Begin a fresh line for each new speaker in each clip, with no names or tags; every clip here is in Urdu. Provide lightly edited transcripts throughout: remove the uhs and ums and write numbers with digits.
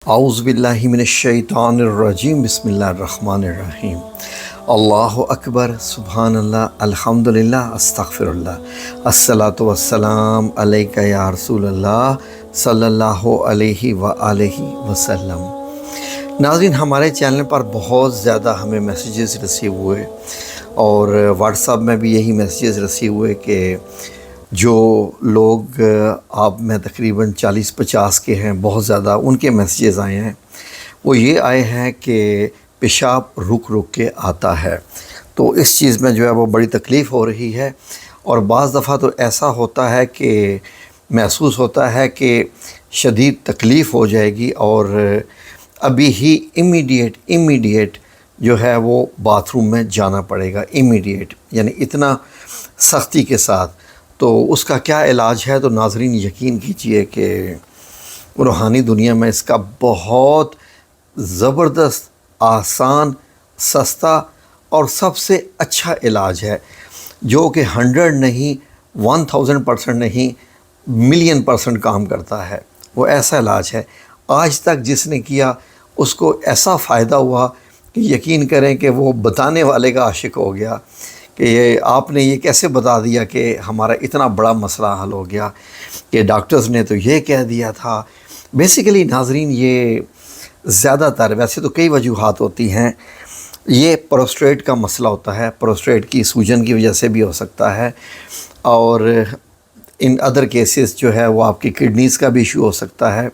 اعوذ باللہ من الشیطان الرجیم بسم اللہ الرحمن الرحیم اللہ اکبر سبحان اللہ الحمدللہ استغفر اللہ الصلاۃ والسلام علیک یا رسول اللہ صلی اللہ علیہ وآلہ وسلم۔ ناظرین، ہمارے چینل پر بہت زیادہ ہمیں میسیجز ریسیو ہوئے اور واٹس ایپ میں بھی یہی میسیجز ریسیو ہوئے کہ جو لوگ آپ میں تقریباً 40-50 کے ہیں، بہت زیادہ ان کے میسیجز آئے ہیں۔ وہ یہ آئے ہیں کہ پیشاب رک رک کے آتا ہے، تو اس چیز میں جو ہے وہ بڑی تکلیف ہو رہی ہے، اور بعض دفعہ تو ایسا ہوتا ہے کہ محسوس ہوتا ہے کہ شدید تکلیف ہو جائے گی اور ابھی ہی امیڈیٹ جو ہے وہ باتھ روم میں جانا پڑے گا، امیڈیٹ یعنی اتنا سختی کے ساتھ۔ تو اس کا کیا علاج ہے؟ تو ناظرین یقین کیجئے کہ روحانی دنیا میں اس کا بہت زبردست، آسان، سستا اور سب سے اچھا علاج ہے، جو کہ 100 نہیں، 1000% نہیں، 1,000,000% کام کرتا ہے۔ وہ ایسا علاج ہے، آج تک جس نے کیا اس کو ایسا فائدہ ہوا کہ یقین کریں کہ وہ بتانے والے کا عاشق ہو گیا کہ آپ نے یہ کیسے بتا دیا کہ ہمارا اتنا بڑا مسئلہ حل ہو گیا، کہ ڈاکٹرز نے تو یہ کہہ دیا تھا۔ بیسیکلی ناظرین، یہ زیادہ تر، ویسے تو کئی وجوہات ہوتی ہیں، یہ پروسٹیٹ کا مسئلہ ہوتا ہے، پروسٹیٹ کی سوجن کی وجہ سے بھی ہو سکتا ہے، اور ان ادر کیسز جو ہے وہ آپ کی کڈنیز کا بھی ایشو ہو سکتا ہے،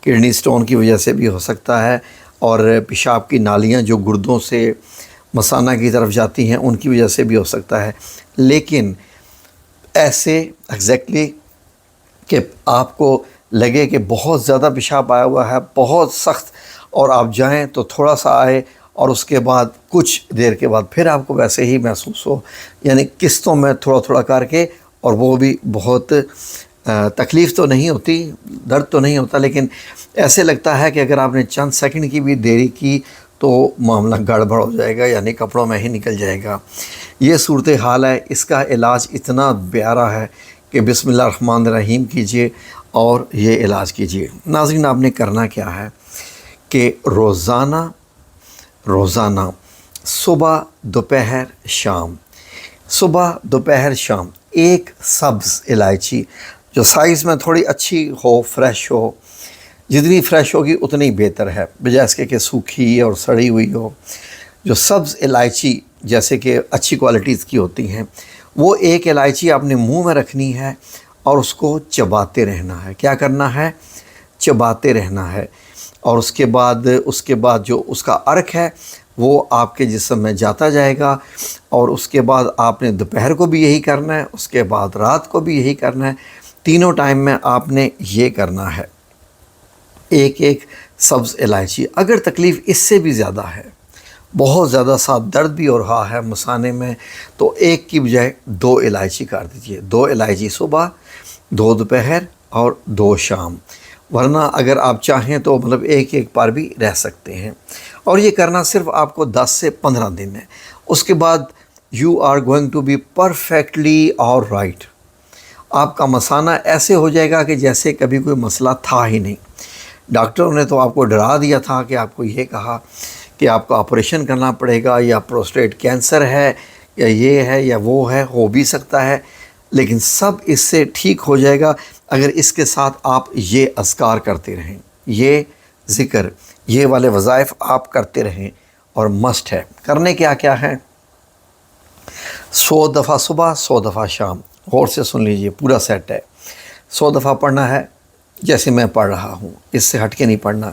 کڈنی سٹون کی وجہ سے بھی ہو سکتا ہے، اور پیشاب کی نالیاں جو گردوں سے مثانہ کی طرف جاتی ہیں ان کی وجہ سے بھی ہو سکتا ہے۔ لیکن ایسے ایگزیکٹلی کہ آپ کو لگے کہ بہت زیادہ پیشاب آیا ہوا ہے، بہت سخت، اور آپ جائیں تو تھوڑا سا آئے اور اس کے بعد کچھ دیر کے بعد پھر آپ کو ویسے ہی محسوس ہو، یعنی قسطوں میں تھوڑا تھوڑا کر کے، اور وہ بھی بہت تکلیف تو نہیں ہوتی، درد تو نہیں ہوتا، لیکن ایسے لگتا ہے کہ اگر آپ نے چند سیکنڈ کی بھی دیری کی تو معاملہ گڑبڑ ہو جائے گا، یعنی کپڑوں میں ہی نکل جائے گا۔ یہ صورتحال ہے۔ اس کا علاج اتنا پیارا ہے کہ بسم اللہ الرحمن الرحیم کیجئے اور یہ علاج کیجئے۔ ناظرین، آپ نے کرنا کیا ہے کہ روزانہ صبح دوپہر شام ایک سبز الائچی، جو سائز میں تھوڑی اچھی ہو، فریش ہو، جتنی فریش ہوگی اتنی بہتر ہے، بجائے اس کے کہ سوکھی اور سڑی ہوئی ہو۔ جو سبز الائچی جیسے کہ اچھی کوالٹیز کی ہوتی ہیں، وہ ایک الائچی آپ نے منہ میں رکھنی ہے اور اس کو چباتے رہنا ہے۔ کیا کرنا ہے؟ چباتے رہنا ہے، اور اس کے بعد جو اس کا عرق ہے وہ آپ کے جسم میں جاتا جائے گا، اور اس کے بعد آپ نے دوپہر کو بھی یہی کرنا ہے، اس کے بعد رات کو بھی یہی کرنا ہے، تینوں ٹائم میں آپ نے یہ کرنا ہے، ایک سبز الائچی۔ اگر تکلیف اس سے بھی زیادہ ہے، بہت زیادہ ساتھ درد بھی ہو رہا ہے مثانے میں، تو ایک کی بجائے 2 الائچی کر دیجئے، 2 الائچی صبح، 2 دوپہر اور 2 شام، ورنہ اگر آپ چاہیں تو مطلب ایک پر بھی رہ سکتے ہیں۔ اور یہ کرنا صرف آپ کو 10 سے 15 دن ہے، اس کے بعد you are going to be perfectly all right. آپ کا مثانہ ایسے ہو جائے گا کہ جیسے کبھی کوئی مسئلہ تھا ہی نہیں۔ ڈاکٹروں نے تو آپ کو ڈرا دیا تھا کہ آپ کو یہ کہا کہ آپ کو آپریشن کرنا پڑے گا، یا پروسٹیٹ کینسر ہے، یا یہ ہے یا وہ ہے، ہو بھی سکتا ہے، لیکن سب اس سے ٹھیک ہو جائے گا اگر اس کے ساتھ آپ یہ اذکار کرتے رہیں، یہ ذکر، یہ والے وظائف آپ کرتے رہیں، اور مسٹ ہے۔ کرنے کیا ہے؟ 100 دفعہ صبح، 100 دفعہ شام، غور سے سن لیجئے، پورا سیٹ ہے۔ 100 دفعہ پڑھنا ہے جیسے میں پڑھ رہا ہوں، اس سے ہٹ کے نہیں پڑھنا۔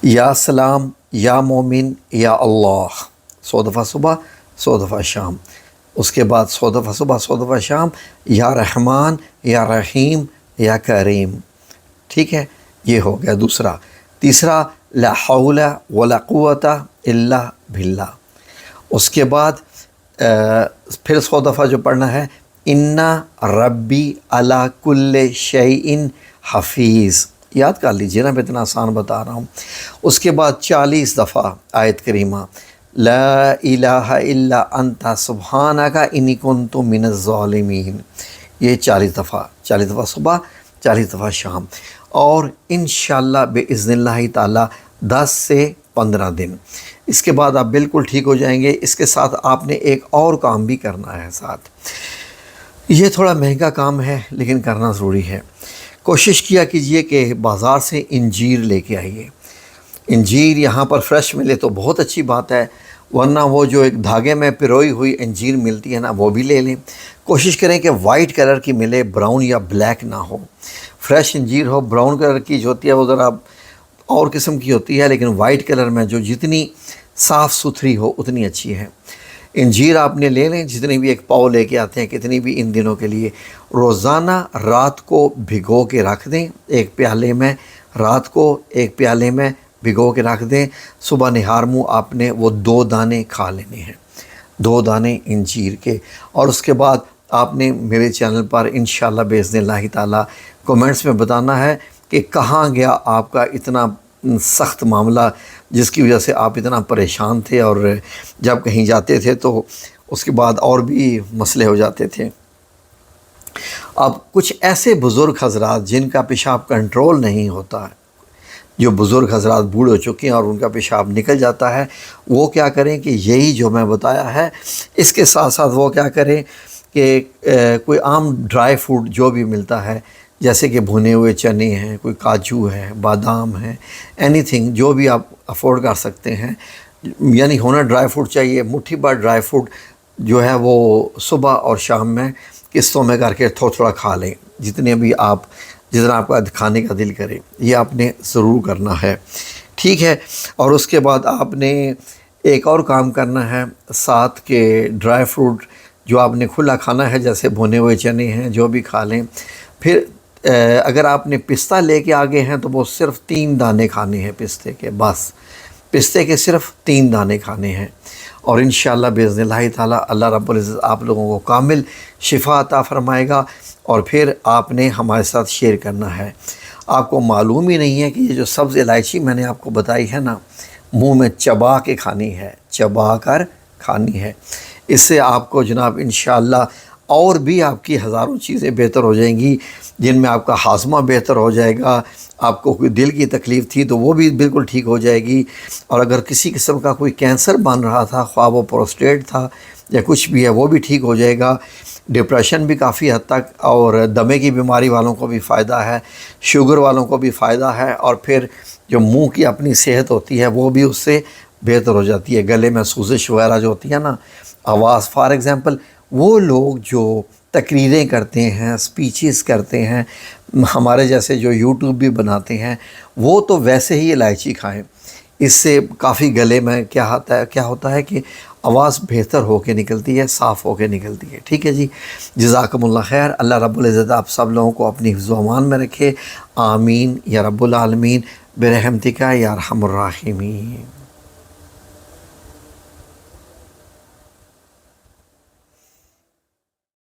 یا سلام، یا مومن، یا اللہ، 100 دفعہ صبح، 100 دفعہ شام، اس کے بعد 100 دفعہ صبح، 100 دفعہ شام، یا رحمان، یا رحیم، یا کریم۔ ٹھیک ہے، یہ ہو گیا دوسرا۔ تیسرا، لا حول ولا قوت الا باللہ۔ اس کے بعد پھر 100 دفعہ جو پڑھنا ہے، انا ربی علی کل شیء حفیظ۔ یاد کر لیجیے نا، میں اتنا آسان بتا رہا ہوں۔ اس کے بعد 40 دفعہ آیت کریمہ، لا الہ الا انت سبحانک انی کنت من الظالمین۔ یہ 40 دفعہ صبح، 40 دفعہ شام۔ اور انشاءاللہ بإذن اللہ تعالی 10 سے 15 دن، اس کے بعد آپ بالکل ٹھیک ہو جائیں گے۔ اس کے ساتھ آپ نے ایک اور کام بھی کرنا ہے ساتھ، یہ تھوڑا مہنگا کام ہے لیکن کرنا ضروری ہے۔ کوشش کیا کیجئے کہ بازار سے انجیر لے کے آئیے۔ انجیر یہاں پر فریش ملے تو بہت اچھی بات ہے، ورنہ وہ جو ایک دھاگے میں پروئی ہوئی انجیر ملتی ہے نا، وہ بھی لے لیں۔ کوشش کریں کہ وائٹ کلر کی ملے، براؤن یا بلیک نہ ہو۔ فریش انجیر ہو، براؤن کلر کی جو ہوتی ہے وہ ذرا اور قسم کی ہوتی ہے، لیکن وائٹ کلر میں جو جتنی صاف ستھری ہو اتنی اچھی ہے۔ انجیر آپ نے لے لیں، جتنی بھی ایک پاؤ لے کے آتے ہیں، کتنی بھی ان دنوں کے لیے روزانہ رات کو بھگو کے رکھ دیں ایک پیالے میں، رات کو ایک پیالے میں بھگو کے رکھ دیں۔ صبح نہار منہ آپ نے وہ 2 دانے کھا لینے ہیں، 2 دانے انجیر کے۔ اور اس کے بعد آپ نے میرے چینل پر انشاءاللہ باذن اللہ تعالی کومنٹس میں بتانا ہے کہ کہاں گیا آپ کا اتنا سخت معاملہ جس کی وجہ سے آپ اتنا پریشان تھے، اور جب کہیں جاتے تھے تو اس کے بعد اور بھی مسئلے ہو جاتے تھے۔ اب کچھ ایسے بزرگ حضرات جن کا پیشاب کنٹرول نہیں ہوتا ہے، جو بزرگ حضرات بوڑھ ہو چکے ہیں اور ان کا پیشاب نکل جاتا ہے، وہ کیا کریں کہ یہی جو میں بتایا ہے اس کے ساتھ ساتھ وہ کیا کریں کہ کوئی عام ڈرائی فروٹ جو بھی ملتا ہے، جیسے کہ بھنے ہوئے چنے ہیں، کوئی کاجو ہے، بادام ہے، اینی تھنگ جو بھی آپ افورڈ کر سکتے ہیں، یعنی ہونا ڈرائی فروٹ چاہیے، مٹھی بھر ڈرائی فروٹ جو ہے وہ صبح اور شام میں قسطوں میں کر کے تھوڑا تھوڑا کھا لیں، جتنا آپ کا کھانے کا دل کرے، یہ آپ نے ضرور کرنا ہے، ٹھیک ہے۔ اور اس کے بعد آپ نے ایک اور کام کرنا ہے ساتھ، کہ ڈرائی فروٹ جو آپ نے کھلا کھانا ہے، جیسے بھنے ہوئے چنے ہیں، جو بھی کھا لیں۔ پھر اگر آپ نے پستہ لے کے آگے ہیں تو وہ صرف 3 دانے کھانے ہیں پستے کے، بس پستے کے صرف 3 دانے کھانے ہیں۔ اور انشاءاللہ باذن اللہ تعالی اللہ رب العزت آپ لوگوں کو کامل شفا عطا فرمائے گا۔ اور پھر آپ نے ہمارے ساتھ شیئر کرنا ہے۔ آپ کو معلوم ہی نہیں ہے کہ یہ جو سبز الائچی میں نے آپ کو بتائی ہے نا، منہ میں چبا کے کھانی ہے، چبا کر کھانی ہے۔ اس سے آپ کو جناب انشاءاللہ اور بھی آپ کی ہزاروں چیزیں بہتر ہو جائیں گی، جن میں آپ کا ہاضمہ بہتر ہو جائے گا، آپ کو کوئی دل کی تکلیف تھی تو وہ بھی بالکل ٹھیک ہو جائے گی، اور اگر کسی قسم کا کوئی کینسر بن رہا تھا، خواہ وہ پروسٹیٹ تھا یا کچھ بھی ہے، وہ بھی ٹھیک ہو جائے گا۔ ڈپریشن بھی کافی حد تک، اور دمے کی بیماری والوں کو بھی فائدہ ہے، شوگر والوں کو بھی فائدہ ہے، اور پھر جو منہ کی اپنی صحت ہوتی ہے وہ بھی اس سے بہتر ہو جاتی ہے۔ گلے میں سوزش وغیرہ جو ہوتی ہے نا، آواز، فار ایگزامپل وہ لوگ جو تقریریں کرتے ہیں، اسپیچز کرتے ہیں، ہمارے جیسے جو یوٹیوب بھی بناتے ہیں، وہ تو ویسے ہی الائچی کھائیں، اس سے کافی گلے میں کیا ہوتا ہے کہ آواز بہتر ہو کے نکلتی ہے، صاف ہو کے نکلتی ہے، ٹھیک ہے جی۔ جزاکم اللہ خیر، اللہ رب العزت آپ سب لوگوں کو اپنی حفظ و امان میں رکھے، آمین یا رب العالمین، برحمتک یا ارحم الراحمین۔